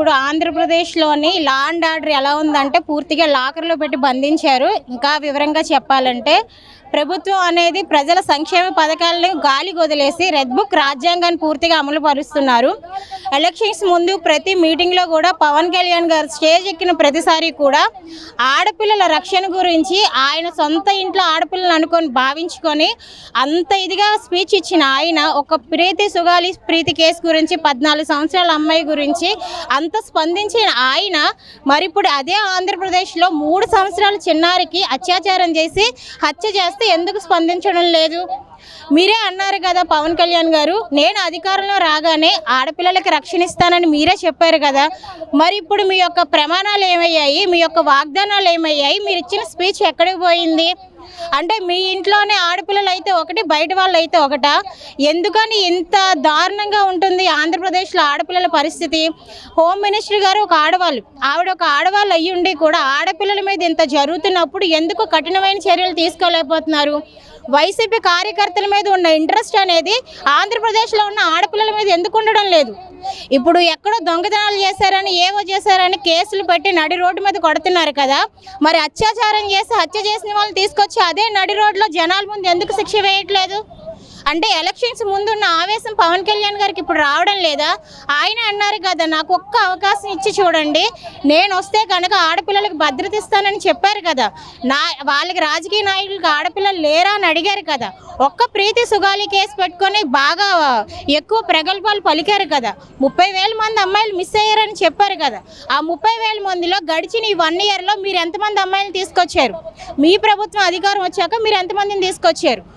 ఇప్పుడు ఆంధ్రప్రదేశ్లోని law and order ఎలా ఉందంటే పూర్తిగా లాకర్లో పెట్టి బంధించారు. ఇంకా వివరంగా చెప్పాలంటే ప్రభుత్వం అనేది ప్రజల సంక్షేమ పథకాలను గాలి వదిలేసి రెడ్ బుక్ రాజ్యాంగాన్ని పూర్తిగా అమలు పరుస్తున్నారు. ఎలక్షన్స్ ముందు ప్రతి మీటింగ్లో కూడా పవన్ కళ్యాణ్ గారు స్టేజ్ ఎక్కిన ప్రతిసారి కూడా ఆడపిల్లల రక్షణ గురించి ఆయన సొంత ఇంట్లో ఆడపిల్లలు అనుకొని భావించుకొని అంత ఇదిగా స్పీచ్ ఇచ్చిన ఆయన ఒక ప్రీతి సుగాలి ప్రీతి కేసు గురించి 14 సంవత్సరాల అమ్మాయి గురించి అంత స్పందించిన ఆయన మరి ఇప్పుడు అదే ఆంధ్రప్రదేశ్లో 3 సంవత్సరాల చిన్నారికి అత్యాచారం చేసి హత్య చేస్తే ఎందుకు స్పందించడం లేదు? మీరే అన్నారు కదా పవన్ కళ్యాణ్ గారు, నేను అధికారంలో రాగానే ఆడపిల్లలకి రక్షణ ఇస్తానని మీరే చెప్పారు కదా. మరి ఇప్పుడు మీ యొక్క ప్రమాణాలు ఏమయ్యాయి? మీ యొక్క వాగ్దానాలు ఏమయ్యాయి? మీరు ఇచ్చిన స్పీచ్ ఎక్కడికి పోయింది? అంటే మీ ఇంట్లోనే ఆడపిల్లలు అయితే ఒకటి, బయట వాళ్ళు అయితే ఒకటా? ఎందుకని ఇంత దారుణంగా ఉంటుంది ఆంధ్రప్రదేశ్లో ఆడపిల్లల పరిస్థితి? హోమ్ మినిస్టర్ గారు ఒక ఆడవాళ్ళు, ఆవిడ ఒక ఆడవాళ్ళు అయ్యి ఉండి కూడా ఆడపిల్లల మీద ఇంత జరుగుతున్నప్పుడు ఎందుకు కఠినమైన చర్యలు తీసుకోలేకపోతున్నారు? వైసీపీ కార్యకర్తల మీద ఉన్న ఇంట్రెస్ట్ అనేది ఆంధ్రప్రదేశ్లో ఉన్న ఆడపిల్లల మీద ఎందుకు ఉండడం లేదు? ఇప్పుడు ఎక్కడో దొంగతనాలు చేశారని ఏవో చేశారని కేసులు పెట్టి నడి రోడ్డు మీద కొడుతున్నారు కదా. మరి అత్యాచారం చేసి హత్య చేసిన వాళ్ళు తీసుకొచ్చి అదే నడి రోడ్లో జనాల ముందు ఎందుకు శిక్ష వేయట్లేదు? అంటే ఎలక్షన్స్ ముందున్న ఆవేశం పవన్ కళ్యాణ్ గారికి ఇప్పుడు రావడం లేదా? ఆయన అన్నారు కదా, నాకు ఒక్క అవకాశం ఇచ్చి చూడండి, నేను వస్తే కనుక ఆడపిల్లలకు భద్రత ఇస్తానని చెప్పారు కదా. వాళ్ళకి రాజకీయ నాయకులకు ఆడపిల్లలు లేరా అని అడిగారు కదా. ఒక్క ప్రీతి సుగాలి కేసు పెట్టుకొని బాగా ఎక్కువ ప్రగల్భాలు పలికారు కదా. 30,000 మంది అమ్మాయిలు మిస్ అయ్యారని చెప్పారు కదా. ఆ 30,000 మందిలో గడిచిన ఈ 1 ఇయర్లో మీరు ఎంతమంది అమ్మాయిలు తీసుకొచ్చారు? మీ ప్రభుత్వం అధికారం వచ్చాక మీరు ఎంతమందిని తీసుకొచ్చారు?